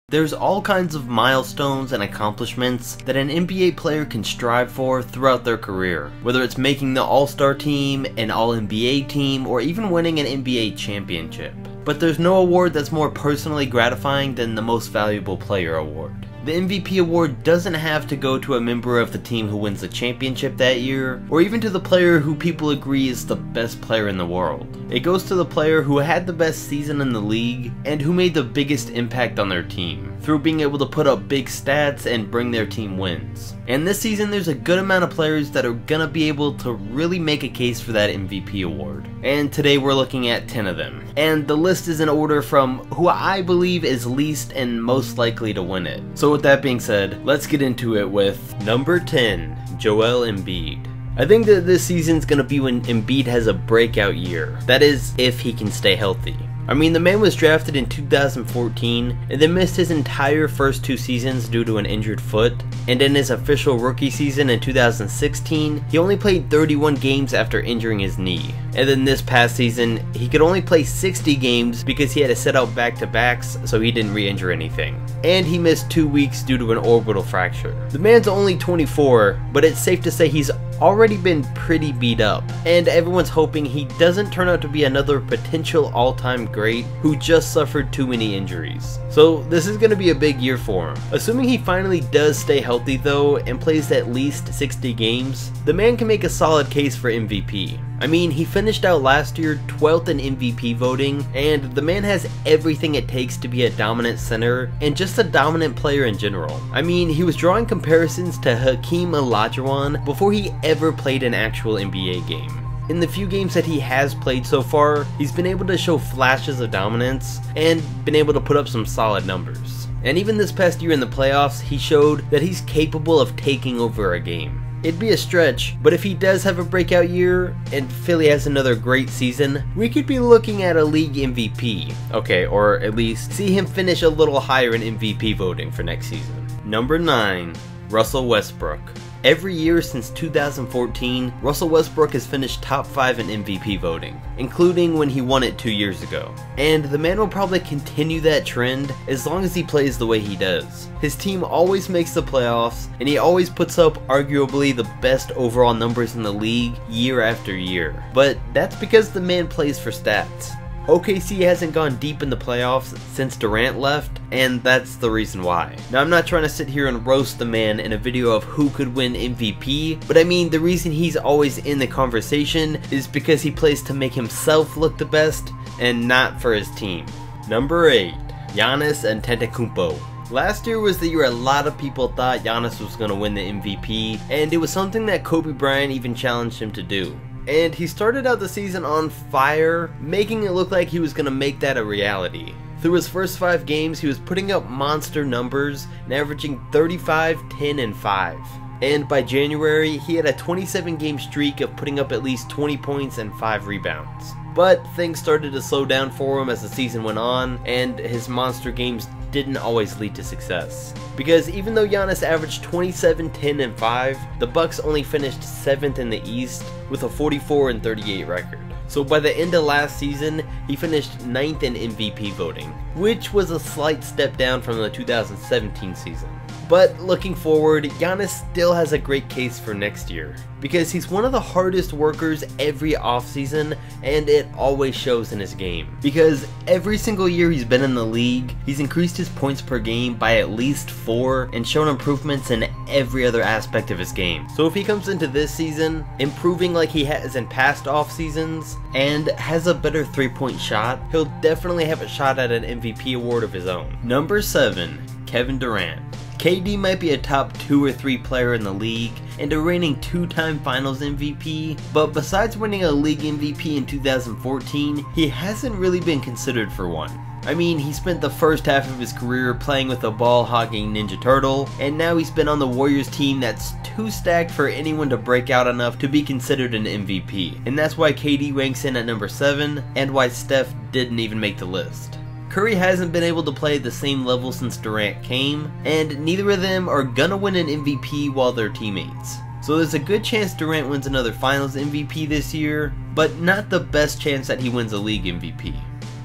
There's all kinds of milestones and accomplishments that an NBA player can strive for throughout their career, whether it's making the All-Star team, an All-NBA team, or even winning an NBA championship. But there's no award that's more personally gratifying than the Most Valuable Player award. The MVP award doesn't have to go to a member of the team who wins the championship that year, or even to the player who people agree is the best player in the world. It goes to the player who had the best season in the league, and who made the biggest impact on their team, through being able to put up big stats and bring their team wins. And this season there's a good amount of players that are gonna be able to really make a case for that MVP award. And today we're looking at 10 of them. And the list is in order from who I believe is least and most likely to win it. So with that being said, let's get into it with number 10, Joel Embiid. I think that this season's gonna be when Embiid has a breakout year. That is, if he can stay healthy. I mean, the man was drafted in 2014 and then missed his entire first 2 seasons due to an injured foot, and in his official rookie season in 2016, he only played 31 games after injuring his knee. And then this past season, he could only play 60 games because he had to sit out back-to-backs so he didn't re-injure anything. And he missed 2 weeks due to an orbital fracture. The man's only 24, but it's safe to say he's already been pretty beat up, and everyone's hoping he doesn't turn out to be another potential all-time great who just suffered too many injuries. So this is going to be a big year for him. Assuming he finally does stay healthy though and plays at least 60 games, the man can make a solid case for MVP. I mean, he finished out last year 12th in MVP voting, and the man has everything it takes to be a dominant center and just a dominant player in general. I mean, he was drawing comparisons to Hakeem Olajuwon before he ever played an actual NBA game. In the few games that he has played so far, he's been able to show flashes of dominance and been able to put up some solid numbers. And even this past year in the playoffs, he showed that he's capable of taking over a game. It'd be a stretch, but if he does have a breakout year, and Philly has another great season, we could be looking at a league MVP. Okay, or at least see him finish a little higher in MVP voting for next season. Number 9, Russell Westbrook. Every year since 2014, Russell Westbrook has finished top 5 in MVP voting, including when he won it 2 years ago. And the man will probably continue that trend as long as he plays the way he does. His team always makes the playoffs, and he always puts up arguably the best overall numbers in the league year after year. But that's because the man plays for stats. OKC hasn't gone deep in the playoffs since Durant left, and that's the reason why. Now, I'm not trying to sit here and roast the man in a video of who could win MVP, but I mean, the reason he's always in the conversation is because he plays to make himself look the best and not for his team. Number 8, Giannis Antetokounmpo. Last year was the year a lot of people thought Giannis was going to win the MVP, and it was something that Kobe Bryant even challenged him to do. And he started out the season on fire, making it look like he was going to make that a reality. Through his first 5 games, he was putting up monster numbers and averaging 35, 10, and 5. And by January, he had a 27-game streak of putting up at least 20 points and 5 rebounds. But things started to slow down for him as the season went on, and his monster games didn't always lead to success. Because even though Giannis averaged 27, 10, and 5, the Bucks only finished 7th in the East with a 44 and 38 record. So by the end of last season, he finished 9th in MVP voting, which was a slight step down from the 2017 season. But looking forward, Giannis still has a great case for next year, because he's one of the hardest workers every offseason, and it always shows in his game. Because every single year he's been in the league, he's increased his points per game by at least 4 and shown improvements in every other aspect of his game. So if he comes into this season, improving like he has in past off seasons, and has a better 3-point shot, he'll definitely have a shot at an MVP award of his own. Number 7, Kevin Durant. KD might be a top 2 or 3 player in the league and a reigning 2-time finals MVP, but besides winning a league MVP in 2014, he hasn't really been considered for one. I mean, he spent the first half of his career playing with a ball-hogging Ninja Turtle, and now he's been on the Warriors team that's too stacked for anyone to break out enough to be considered an MVP. And that's why KD ranks in at number 7, and why Steph didn't even make the list. Curry hasn't been able to play at the same level since Durant came, and neither of them are gonna win an MVP while they're teammates. So there's a good chance Durant wins another finals MVP this year, but not the best chance that he wins a league MVP.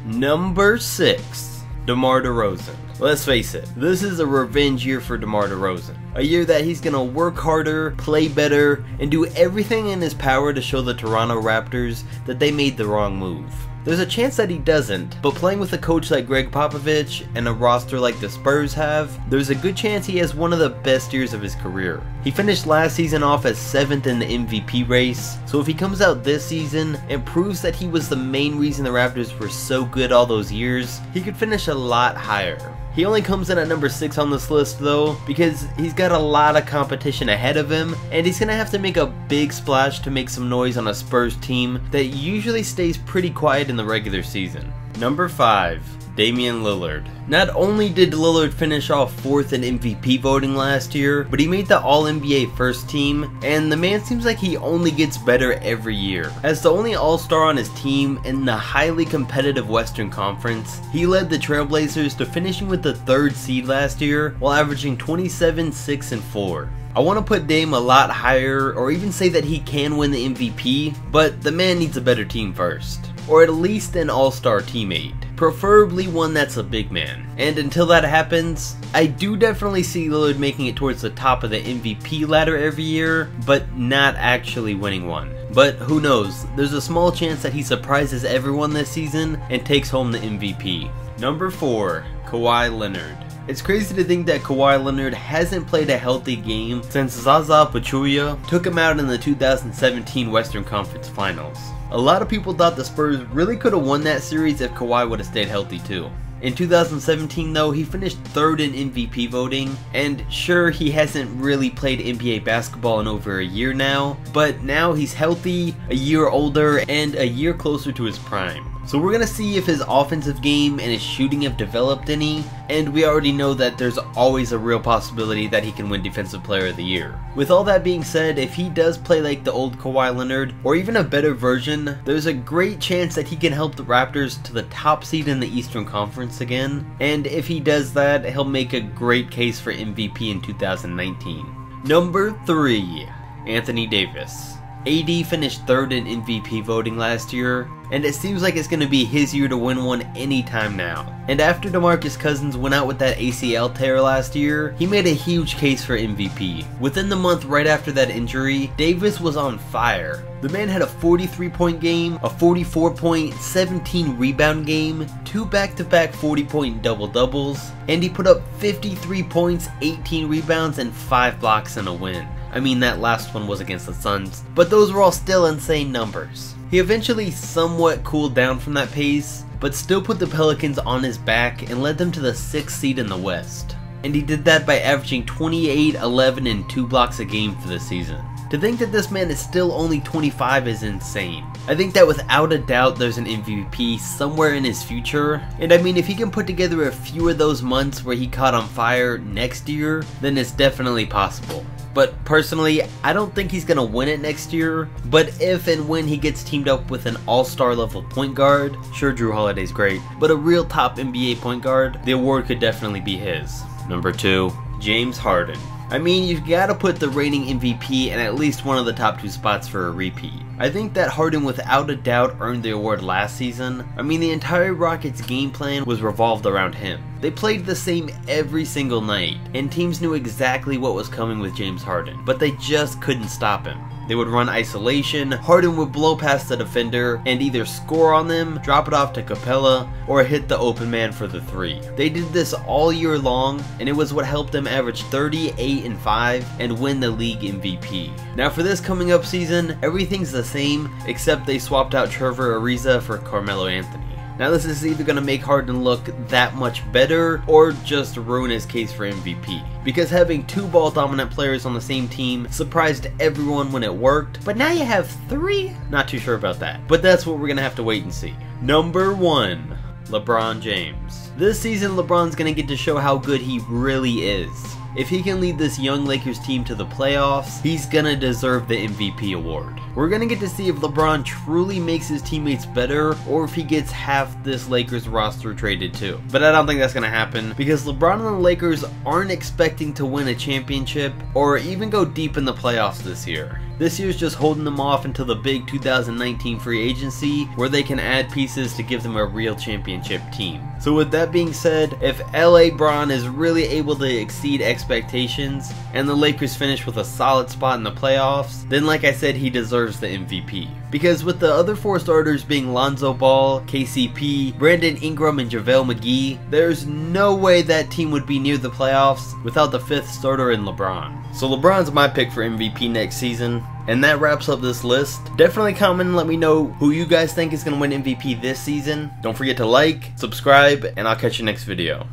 Number 6, DeMar DeRozan. Let's face it, this is a revenge year for DeMar DeRozan. A year that he's gonna work harder, play better, and do everything in his power to show the Toronto Raptors that they made the wrong move. There's a chance that he doesn't, but playing with a coach like Greg Popovich and a roster like the Spurs have, there's a good chance he has one of the best years of his career. He finished last season off as 7th in the MVP race, so if he comes out this season and proves that he was the main reason the Raptors were so good all those years, he could finish a lot higher. He only comes in at number 6 on this list though, because he's got a lot of competition ahead of him, and he's gonna have to make a big splash to make some noise on a Spurs team that usually stays pretty quiet in the regular season. Number 5. Damian Lillard. Not only did Lillard finish off 4th in MVP voting last year, but he made the All-NBA first team, and the man seems like he only gets better every year. As the only All-Star on his team in the highly competitive Western Conference, he led the Trailblazers to finishing with the 3rd seed last year while averaging 27, 6, and 4. I want to put Dame a lot higher, or even say that he can win the MVP, but the man needs a better team first. Or at least an all-star teammate. Preferably one that's a big man. And until that happens, I do definitely see Lillard making it towards the top of the MVP ladder every year, but not actually winning one. But who knows, there's a small chance that he surprises everyone this season and takes home the MVP. Number 4. Kawhi Leonard. It's crazy to think that Kawhi Leonard hasn't played a healthy game since Zaza Pachulia took him out in the 2017 Western Conference Finals. A lot of people thought the Spurs really could have won that series if Kawhi would have stayed healthy too. In 2017 though, he finished 3rd in MVP voting, and sure, he hasn't really played NBA basketball in over a year now, but now he's healthy, a year older, and a year closer to his prime. So we're gonna see if his offensive game and his shooting have developed any, and we already know that there's always a real possibility that he can win Defensive Player of the Year. With all that being said, if he does play like the old Kawhi Leonard, or even a better version, there's a great chance that he can help the Raptors to the top seed in the Eastern Conference again, and if he does that, he'll make a great case for MVP in 2019. Number 3. Anthony Davis. AD finished 3rd in MVP voting last year, and it seems like it's going to be his year to win one anytime now. And after DeMarcus Cousins went out with that ACL tear last year, he made a huge case for MVP. Within the month right after that injury, Davis was on fire. The man had a 43-point game, a 44-point, 17-rebound game, 2 back-to-back 40-point double-doubles, and he put up 53 points, 18 rebounds, and 5 blocks in a win. I mean, that last one was against the Suns, but those were all still insane numbers. He eventually somewhat cooled down from that pace, but still put the Pelicans on his back and led them to the 6th seed in the West. And he did that by averaging 28, 11, and 2 blocks a game for the season. To think that this man is still only 25 is insane. I think that without a doubt there's an MVP somewhere in his future, and I mean, if he can put together a few of those months where he caught on fire next year, then it's definitely possible. But personally, I don't think he's gonna win it next year, but if and when he gets teamed up with an all-star level point guard, sure, Drew Holiday's great, but a real top NBA point guard, the award could definitely be his. Number 2, James Harden. I mean, you've got to put the reigning MVP in at least one of the top 2 spots for a repeat. I think that Harden without a doubt earned the award last season. I mean, the entire Rockets game plan was revolved around him. They played the same every single night, and teams knew exactly what was coming with James Harden, but they just couldn't stop him. They would run isolation, Harden would blow past the defender and either score on them, drop it off to Capella, or hit the open man for the 3. They did this all year long, and it was what helped them average 30, 8, and 5 and win the league MVP. Now for this coming up season, everything's the same, except they swapped out Trevor Ariza for Carmelo Anthony. Now this is either going to make Harden look that much better or just ruin his case for MVP. Because having 2 ball dominant players on the same team surprised everyone when it worked, but now you have 3? Not too sure about that. But that's what we're going to have to wait and see. Number 1. LeBron James. This season LeBron's going to get to show how good he really is. If he can lead this young Lakers team to the playoffs, he's gonna deserve the MVP award. We're gonna get to see if LeBron truly makes his teammates better, or if he gets half this Lakers roster traded too. But I don't think that's gonna happen, because LeBron and the Lakers aren't expecting to win a championship, or even go deep in the playoffs this year. This year's just holding them off until the big 2019 free agency, where they can add pieces to give them a real championship team. So with that being said, if LA Bron is really able to exceed expectations, and the Lakers finish with a solid spot in the playoffs, then like I said, he deserves the MVP. Because with the other 4 starters being Lonzo Ball, KCP, Brandon Ingram, and JaVale McGee, there's no way that team would be near the playoffs without the 5th starter in LeBron. So LeBron's my pick for MVP next season. And that wraps up this list. Definitely comment and let me know who you guys think is going to win MVP this season. Don't forget to like, subscribe, and I'll catch you next video.